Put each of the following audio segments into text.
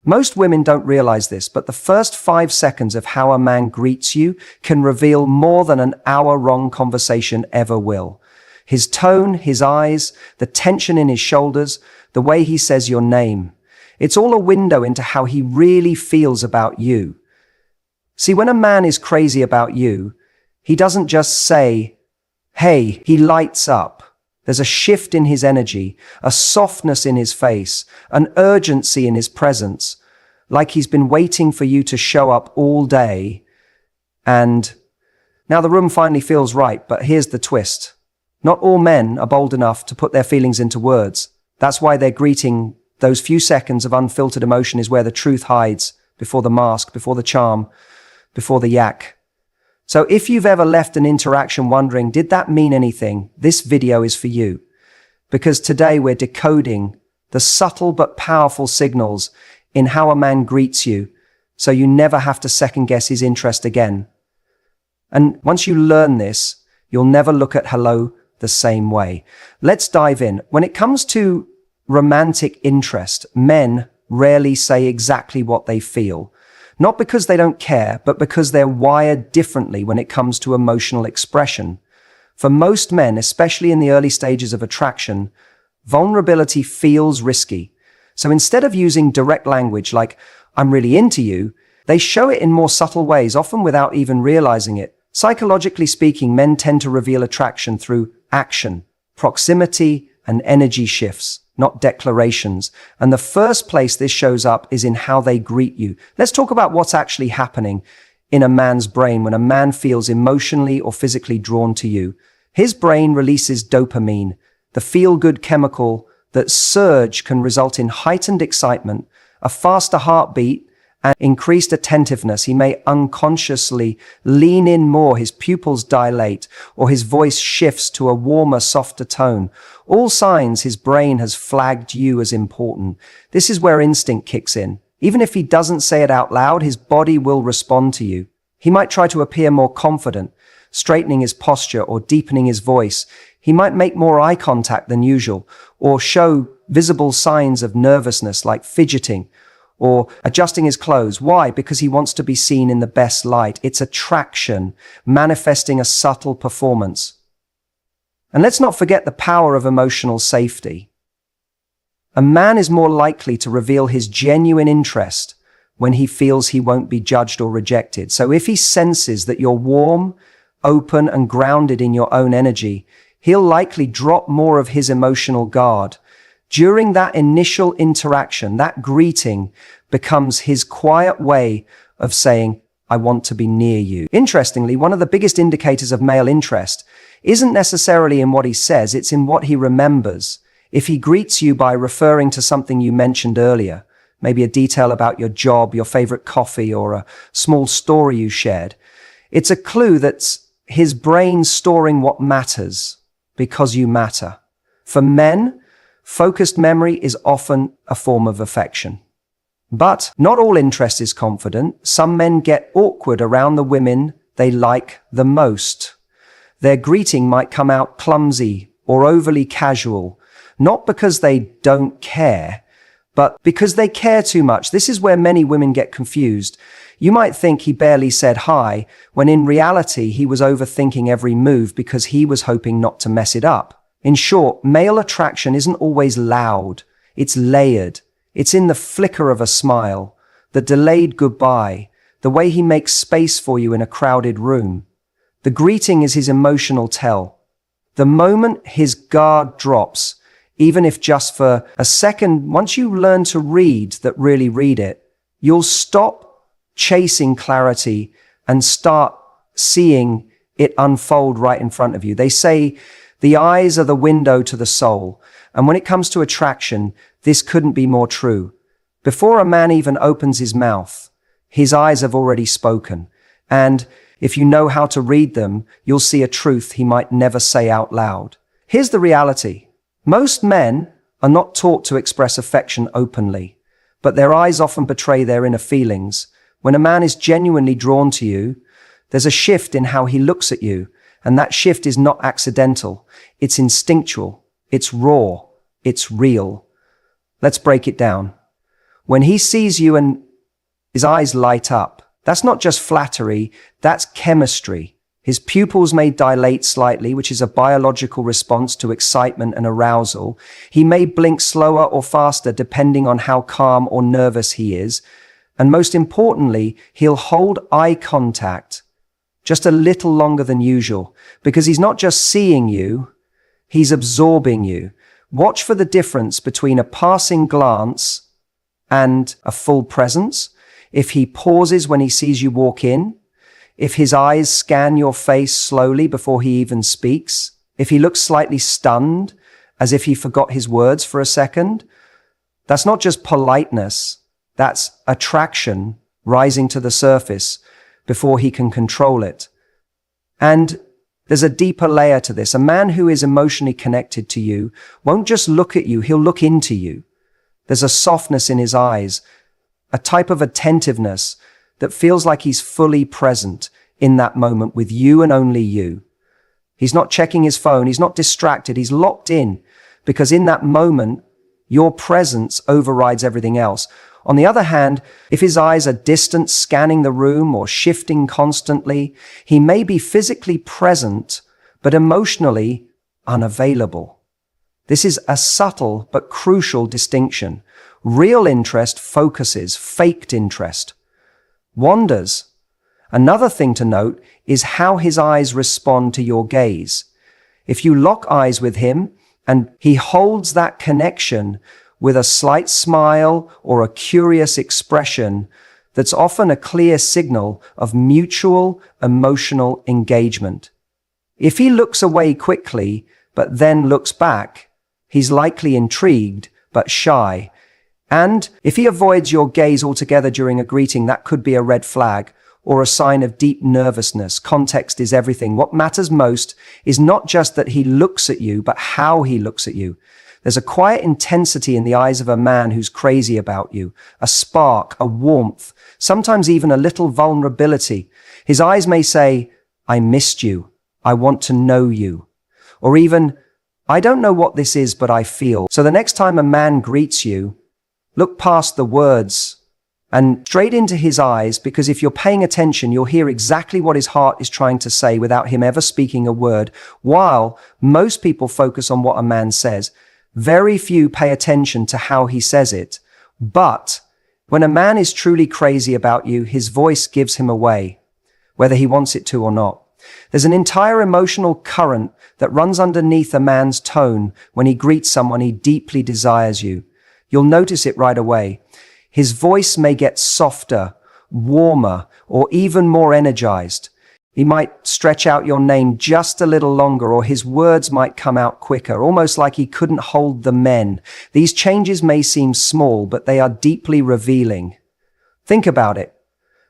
Most women don't realize this, but the first 5 seconds of how a man greets you can reveal more than an hour-long conversation ever will. His tone, his eyes, the tension in his shoulders, the way he says your name. It's all a window into how he really feels about you. See, when a man is crazy about you, he doesn't just say, hey, he lights up. There's a shift in his energy, a softness in his face, an urgency in his presence, like he's been waiting for you to show up all day. And now the room finally feels right, but here's the twist. Not all men are bold enough to put their feelings into words. That's why their greeting, those few seconds of unfiltered emotion, is where the truth hides, before the mask, before the charm, before the yak. So if you've ever left an interaction wondering, did that mean anything? This video is for you. Because today we're decoding the subtle but powerful signals in how a man greets you, so you never have to second guess his interest again. And once you learn this, you'll never look at hello the same way. Let's dive in. When it comes to romantic interest, men rarely say exactly what they feel. Not because they don't care, but because they're wired differently when it comes to emotional expression. For most men, especially in the early stages of attraction, vulnerability feels risky. So instead of using direct language like, I'm really into you, they show it in more subtle ways, often without even realizing it. Psychologically speaking, men tend to reveal attraction through action, proximity, and energy shifts, not declarations. And the first place this shows up is in how they greet you. Let's talk about what's actually happening in a man's brain when a man feels emotionally or physically drawn to you. His brain releases dopamine, the feel-good chemical that surge can result in heightened excitement, a faster heartbeat, and increased attentiveness. He may unconsciously lean in more, his pupils dilate, or his voice shifts to a warmer, softer tone. All signs his brain has flagged you as important. This is where instinct kicks in. Even if he doesn't say it out loud, his body will respond to you. He might try to appear more confident, straightening his posture or deepening his voice. He might make more eye contact than usual, or show visible signs of nervousness like fidgeting, or adjusting his clothes. Why? Because he wants to be seen in the best light. It's attraction, manifesting a subtle performance. And let's not forget the power of emotional safety. A man is more likely to reveal his genuine interest when he feels he won't be judged or rejected. So if he senses that you're warm, open, and grounded in your own energy, he'll likely drop more of his emotional guard. During that initial interaction, that greeting becomes his quiet way of saying, I want to be near you. Interestingly, one of the biggest indicators of male interest isn't necessarily in what he says, it's in what he remembers. If he greets you by referring to something you mentioned earlier, maybe a detail about your job, your favorite coffee, or a small story you shared, it's a clue that's his brain storing what matters because you matter. For men, focused memory is often a form of affection. But not all interest is confident. Some men get awkward around the women they like the most. Their greeting might come out clumsy or overly casual, not because they don't care, but because they care too much. This is where many women get confused. You might think he barely said hi, when in reality he was overthinking every move because he was hoping not to mess it up. In short, male attraction isn't always loud. It's layered. It's in the flicker of a smile, the delayed goodbye, the way he makes space for you in a crowded room. The greeting is his emotional tell. The moment his guard drops, even if just for a second, once you learn to read that really read it, you'll stop chasing clarity and start seeing it unfold right in front of you. They say the eyes are the window to the soul. And when it comes to attraction, this couldn't be more true. Before a man even opens his mouth, his eyes have already spoken. And if you know how to read them, you'll see a truth he might never say out loud. Here's the reality. Most men are not taught to express affection openly, but their eyes often betray their inner feelings. When a man is genuinely drawn to you, there's a shift in how he looks at you. And that shift is not accidental. It's instinctual. It's raw. It's real. Let's break it down. When he sees you and his eyes light up, that's not just flattery, that's chemistry. His pupils may dilate slightly, which is a biological response to excitement and arousal. He may blink slower or faster depending on how calm or nervous he is. And most importantly, he'll hold eye contact just a little longer than usual, because he's not just seeing you, he's absorbing you. Watch for the difference between a passing glance and a full presence. If he pauses when he sees you walk in, if his eyes scan your face slowly before he even speaks, if he looks slightly stunned, as if he forgot his words for a second, that's not just politeness, that's attraction rising to the surface before he can control it. And there's a deeper layer to this. A man who is emotionally connected to you won't just look at you, he'll look into you. There's a softness in his eyes, a type of attentiveness that feels like he's fully present in that moment with you and only you. He's not checking his phone, he's not distracted, he's locked in, because in that moment, your presence overrides everything else. On the other hand, if his eyes are distant, scanning the room or shifting constantly, he may be physically present, but emotionally unavailable. This is a subtle but crucial distinction. Real interest focuses, faked interest wanders. Another thing to note is how his eyes respond to your gaze. If you lock eyes with him and he holds that connection with a slight smile or a curious expression, that's often a clear signal of mutual emotional engagement. If he looks away quickly, but then looks back, he's likely intrigued, but shy. And if he avoids your gaze altogether during a greeting, that could be a red flag or a sign of deep nervousness. Context is everything. What matters most is not just that he looks at you, but how he looks at you. There's a quiet intensity in the eyes of a man who's crazy about you, a spark, a warmth, sometimes even a little vulnerability. His eyes may say, "I missed you. I want to know you." Or even, "I don't know what this is, but I feel." So the next time a man greets you, look past the words and straight into his eyes, because if you're paying attention, you'll hear exactly what his heart is trying to say without him ever speaking a word. While most people focus on what a man says, very few pay attention to how he says it. But when a man is truly crazy about you, his voice gives him away, whether he wants it to or not. There's an entire emotional current that runs underneath a man's tone when he greets someone he deeply desires you. You'll notice it right away. His voice may get softer, warmer, or even more energized. He might stretch out your name just a little longer, or his words might come out quicker, almost like he couldn't hold the men. These changes may seem small, but they are deeply revealing. Think about it.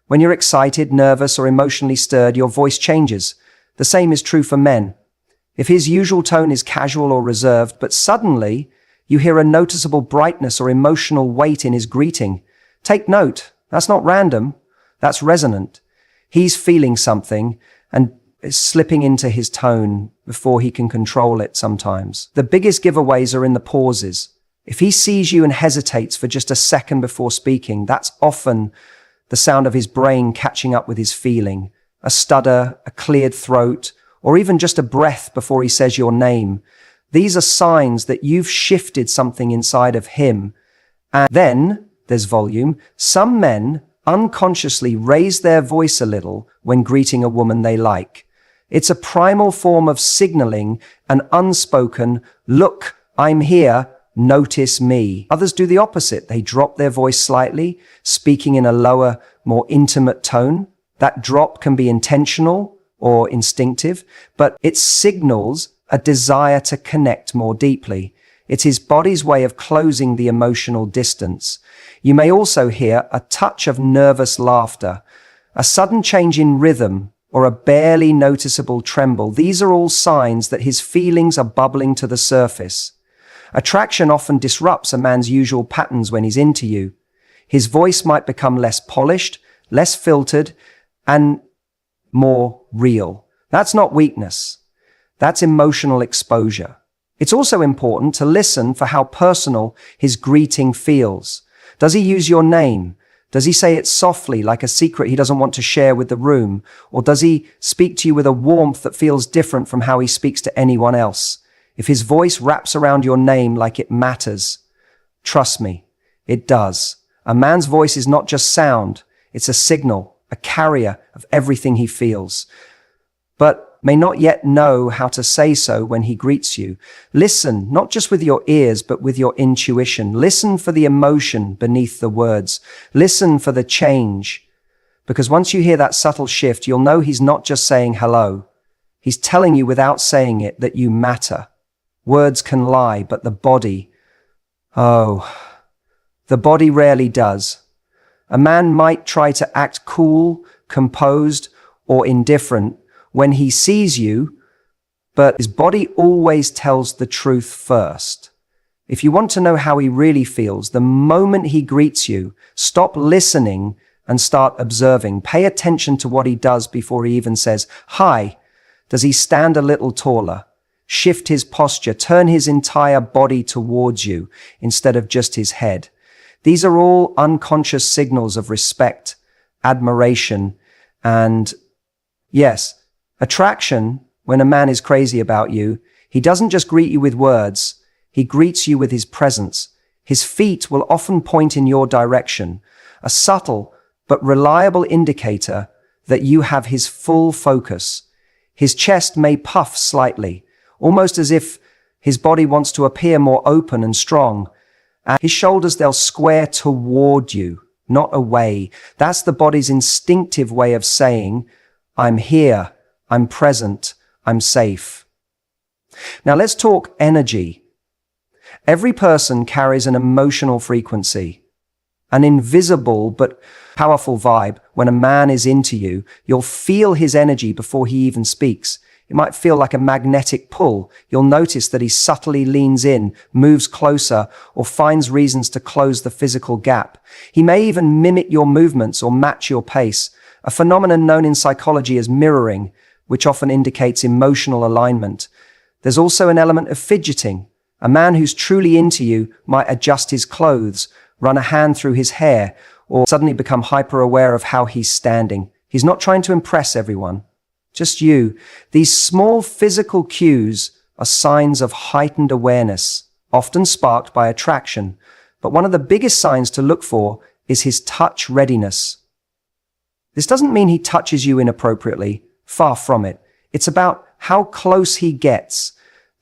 When you're excited, nervous, or emotionally stirred, your voice changes. The same is true for men. If his usual tone is casual or reserved, but suddenly you hear a noticeable brightness or emotional weight in his greeting, take note. That's not random. That's resonant. He's feeling something and is slipping into his tone before he can control it sometimes. The biggest giveaways are in the pauses. If he sees you and hesitates for just a second before speaking, that's often the sound of his brain catching up with his feeling. A stutter, a cleared throat, or even just a breath before he says your name. These are signs that you've shifted something inside of him. And then there's volume. Some men unconsciously raise their voice a little when greeting a woman they like. It's a primal form of signaling, an unspoken, "Look, I'm here, notice me." Others do the opposite. They drop their voice slightly, speaking in a lower, more intimate tone. That drop can be intentional or instinctive, but it signals a desire to connect more deeply. It's his body's way of closing the emotional distance. You may also hear a touch of nervous laughter, a sudden change in rhythm, or a barely noticeable tremble. These are all signs that his feelings are bubbling to the surface. Attraction often disrupts a man's usual patterns when he's into you. His voice might become less polished, less filtered, and more real. That's not weakness. That's emotional exposure. It's also important to listen for how personal his greeting feels. Does he use your name? Does he say it softly, like a secret he doesn't want to share with the room? Or does he speak to you with a warmth that feels different from how he speaks to anyone else? If his voice wraps around your name like it matters, trust me, it does. A man's voice is not just sound, it's a signal, a carrier of everything he feels, but may not yet know how to say so when he greets you. Listen, not just with your ears, but with your intuition. Listen for the emotion beneath the words. Listen for the change. Because once you hear that subtle shift, you'll know he's not just saying hello. He's telling you without saying it that you matter. Words can lie, but the body, the body rarely does. A man might try to act cool, composed, or indifferent when he sees you, but his body always tells the truth first. If you want to know how he really feels, the moment he greets you, stop listening and start observing. Pay attention to what he does before he even says, "Hi." Does he stand a little taller, shift his posture, turn his entire body towards you instead of just his head? These are all unconscious signals of respect, admiration, and yes, attraction. When a man is crazy about you, he doesn't just greet you with words, he greets you with his presence. His feet will often point in your direction, a subtle but reliable indicator that you have his full focus. His chest may puff slightly, almost as if his body wants to appear more open and strong. And his shoulders, they'll square toward you, not away. That's the body's instinctive way of saying, "I'm here. I'm present, I'm safe." Now let's talk energy. Every person carries an emotional frequency, an invisible but powerful vibe. When a man is into you, you'll feel his energy before he even speaks. It might feel like a magnetic pull. You'll notice that he subtly leans in, moves closer, or finds reasons to close the physical gap. He may even mimic your movements or match your pace, a phenomenon known in psychology as mirroring, which often indicates emotional alignment. There's also an element of fidgeting. A man who's truly into you might adjust his clothes, run a hand through his hair, or suddenly become hyper-aware of how he's standing. He's not trying to impress everyone, just you. These small physical cues are signs of heightened awareness, often sparked by attraction. But one of the biggest signs to look for is his touch readiness. This doesn't mean he touches you inappropriately. Far from it. It's about how close he gets.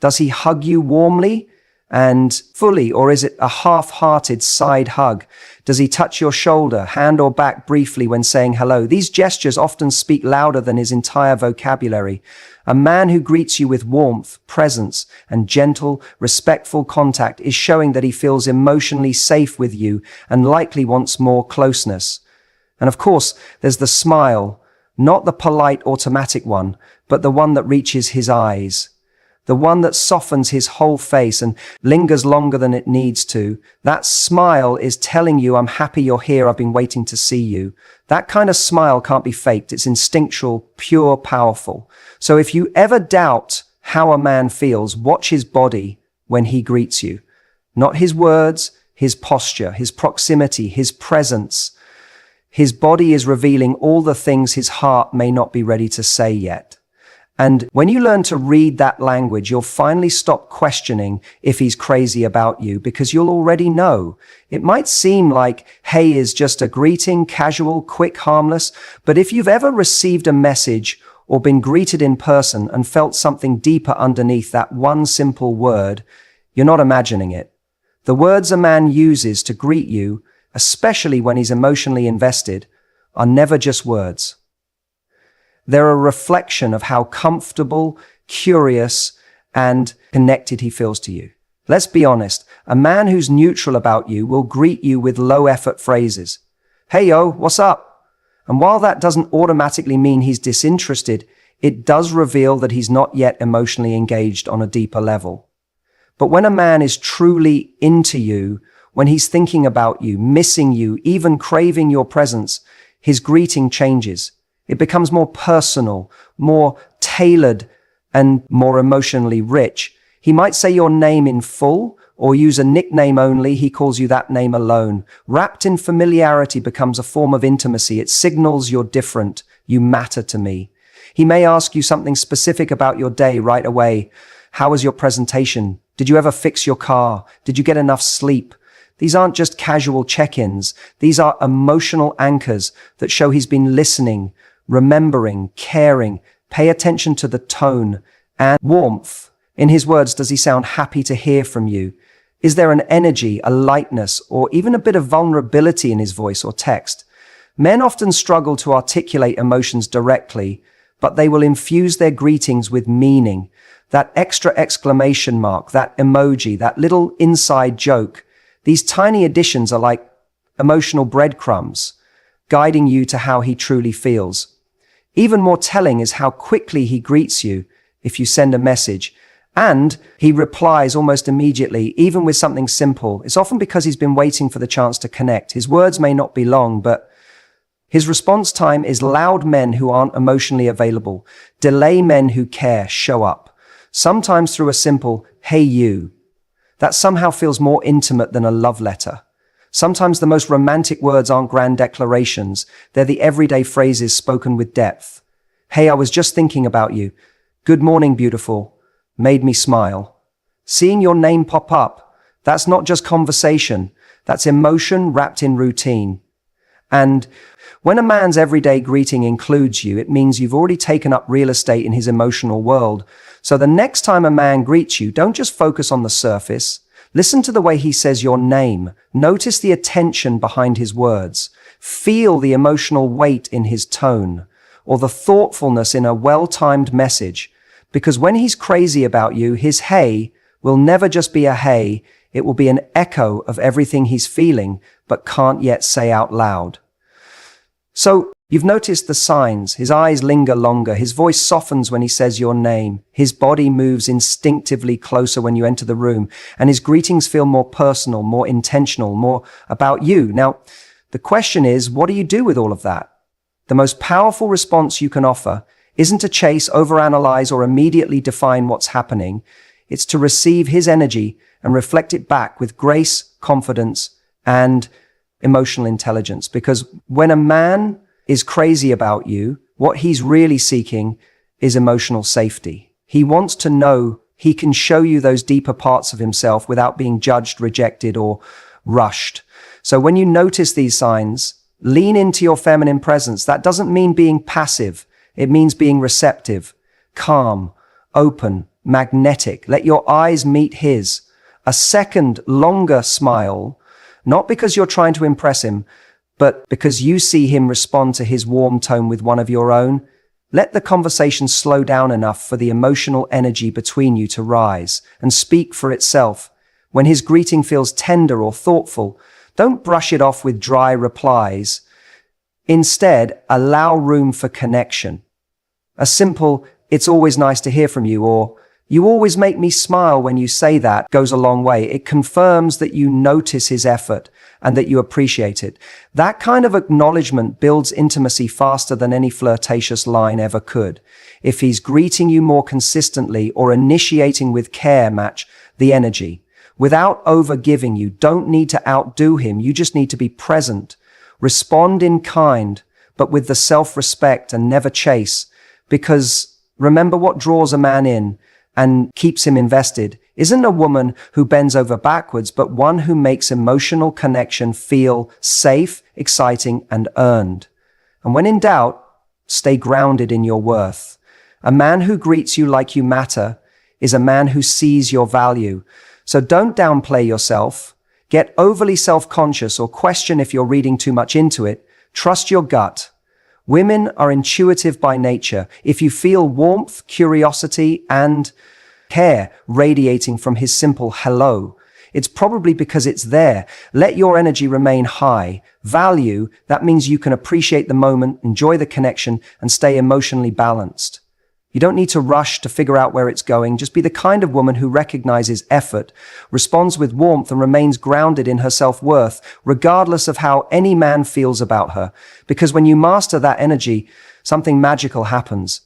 Does he hug you warmly and fully, or is it a half-hearted side hug? Does he touch your shoulder, hand or back briefly when saying hello? These gestures often speak louder than his entire vocabulary. A man who greets you with warmth, presence, and gentle, respectful contact is showing that he feels emotionally safe with you and likely wants more closeness. And of course, there's the smile. Not the polite automatic one, but the one that reaches his eyes. The one that softens his whole face and lingers longer than it needs to. That smile is telling you, "I'm happy you're here, I've been waiting to see you." That kind of smile can't be faked. It's instinctual, pure, powerful. So if you ever doubt how a man feels, watch his body when he greets you. Not his words, his posture, his proximity, his presence. His body is revealing all the things his heart may not be ready to say yet. And when you learn to read that language, you'll finally stop questioning if he's crazy about you, because you'll already know. It might seem like hey is just a greeting, casual, quick, harmless, but if you've ever received a message or been greeted in person and felt something deeper underneath that one simple word, you're not imagining it. The words a man uses to greet you, especially when he's emotionally invested, are never just words. They're a reflection of how comfortable, curious, and connected he feels to you. Let's be honest, a man who's neutral about you will greet you with low-effort phrases. "Hey yo, what's up?" And while that doesn't automatically mean he's disinterested, it does reveal that he's not yet emotionally engaged on a deeper level. But when a man is truly into you, when he's thinking about you, missing you, even craving your presence, his greeting changes. It becomes more personal, more tailored, and more emotionally rich. He might say your name in full, or use a nickname only, he calls you that name alone. Wrapped in familiarity becomes a form of intimacy. It signals you're different, you matter to me. He may ask you something specific about your day right away. How was your presentation? Did you ever fix your car? Did you get enough sleep? These aren't just casual check-ins. These are emotional anchors that show he's been listening, remembering, caring. Pay attention to the tone and warmth. In his words, does he sound happy to hear from you? Is there an energy, a lightness, or even a bit of vulnerability in his voice or text? Men often struggle to articulate emotions directly, but they will infuse their greetings with meaning. That extra exclamation mark, that emoji, that little inside joke. These tiny additions are like emotional breadcrumbs, guiding you to how he truly feels. Even more telling is how quickly he greets you if you send a message. And he replies almost immediately, even with something simple. It's often because he's been waiting for the chance to connect. His words may not be long, but his response time is loud men who aren't emotionally available. Delay men who care, show up. Sometimes through a simple, hey you. That somehow feels more intimate than a love letter. Sometimes the most romantic words aren't grand declarations. They're the everyday phrases spoken with depth. Hey, I was just thinking about you. Good morning, beautiful. Made me smile. Seeing your name pop up, that's not just conversation. That's emotion wrapped in routine. And when a man's everyday greeting includes you, it means you've already taken up real estate in his emotional world. So the next time a man greets you, don't just focus on the surface. Listen to the way he says your name. Notice the attention behind his words. Feel the emotional weight in his tone, or the thoughtfulness in a well-timed message. Because when he's crazy about you, his hey will never just be a hey, it will be an echo of everything he's feeling, but can't yet say out loud. So, you've noticed the signs. His eyes linger longer. His voice softens when he says your name. His body moves instinctively closer when you enter the room. And his greetings feel more personal, more intentional, more about you. Now, the question is, what do you do with all of that? The most powerful response you can offer isn't to chase, overanalyze, or immediately define what's happening. It's to receive his energy and reflect it back with grace, confidence, and emotional intelligence. Because when a man is crazy about you, what he's really seeking is emotional safety. He wants to know he can show you those deeper parts of himself without being judged, rejected, or rushed. So when you notice these signs, lean into your feminine presence. That doesn't mean being passive. It means being receptive, calm, open, magnetic. Let your eyes meet his. A second, longer smile, not because you're trying to impress him, but because you see him respond to his warm tone with one of your own. Let the conversation slow down enough for the emotional energy between you to rise and speak for itself. When his greeting feels tender or thoughtful, don't brush it off with dry replies. Instead, allow room for connection. A simple, it's always nice to hear from you, or you always make me smile when you say that, goes a long way. It confirms that you notice his effort and that you appreciate it. That kind of acknowledgement builds intimacy faster than any flirtatious line ever could. If he's greeting you more consistently or initiating with care, match the energy. Without over-giving, you don't need to outdo him. You just need to be present. Respond in kind, but with the self-respect, and never chase. Because remember, what draws a man in and keeps him invested isn't a woman who bends over backwards, but one who makes emotional connection feel safe, exciting, and earned. And when in doubt, stay grounded in your worth. A man who greets you like you matter is a man who sees your value. So don't downplay yourself. Get overly self-conscious or question if you're reading too much into it. Trust your gut. Women are intuitive by nature. If you feel warmth, curiosity, and care radiating from his simple hello, it's probably because it's there. Let your energy remain high. Value, that means you can appreciate the moment, enjoy the connection, and stay emotionally balanced. You don't need to rush to figure out where it's going. Just be the kind of woman who recognizes effort, responds with warmth, and remains grounded in her self-worth, regardless of how any man feels about her. Because when you master that energy, something magical happens.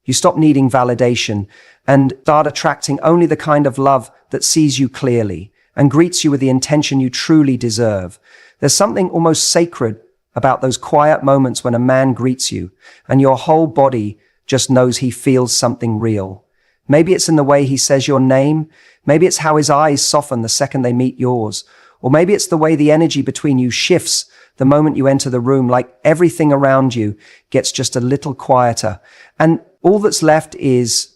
You stop needing validation and start attracting only the kind of love that sees you clearly. and greets you with the intention you truly deserve. There's something almost sacred about those quiet moments when a man greets you and your whole body just knows he feels something real. Maybe it's in the way he says your name. Maybe it's how his eyes soften the second they meet yours. Or maybe it's the way the energy between you shifts the moment you enter the room, like everything around you gets just a little quieter. And all that's left is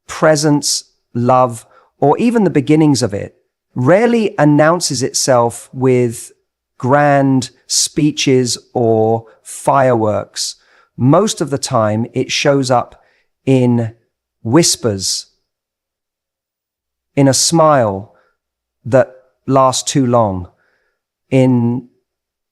presence, love, or even the beginnings of it. Rarely announces itself with grand speeches or fireworks. Most of the time, it shows up in whispers, in a smile that lasts too long, in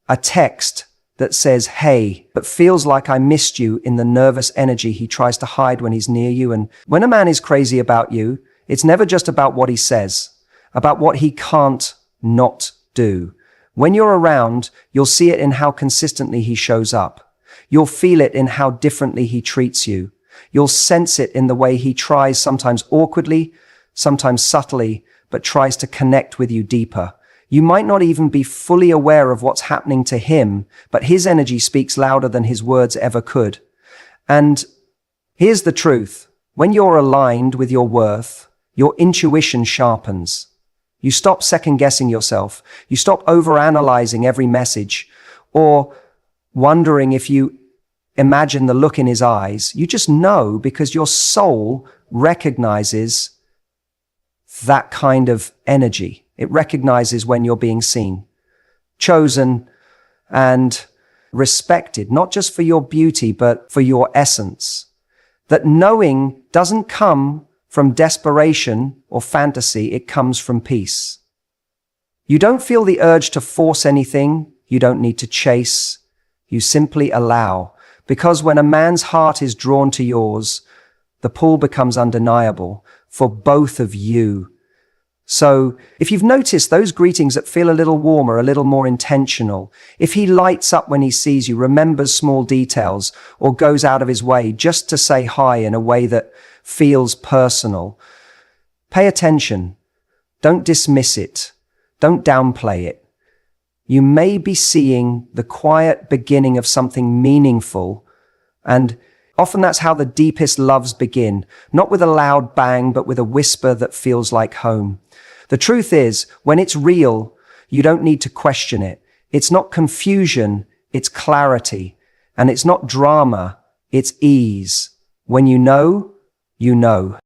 a text that says, hey, but feels like I missed you, in the nervous energy he tries to hide when he's near you. And when a man is crazy about you, it's never just about what he says, about what he can't not do. When you're around, you'll see it in how consistently he shows up. You'll feel it in how differently he treats you. You'll sense it in the way he tries, sometimes awkwardly, sometimes subtly, but tries to connect with you deeper. You might not even be fully aware of what's happening to him, but his energy speaks louder than his words ever could. And here's the truth. When you're aligned with your worth, your intuition sharpens. You stop second-guessing yourself. You stop overanalyzing every message or wondering if you imagine the look in his eyes. You just know because your soul recognizes that kind of energy. It recognizes when you're being seen, chosen, and respected, not just for your beauty, but for your essence. That knowing doesn't come from desperation or fantasy, it comes from peace. You don't feel the urge to force anything. You don't need to chase. You simply allow. Because when a man's heart is drawn to yours, the pull becomes undeniable for both of you. So if you've noticed those greetings that feel a little warmer, a little more intentional, if he lights up when he sees you, remembers small details, or goes out of his way just to say hi in a way that feels personal, pay attention. Don't dismiss it. Don't downplay it. You may be seeing the quiet beginning of something meaningful, and often that's how the deepest loves begin, not with a loud bang, but with a whisper that feels like home. The truth is, when it's real, you don't need to question it. It's not confusion, it's clarity. And it's not drama, it's ease. When you know, you know.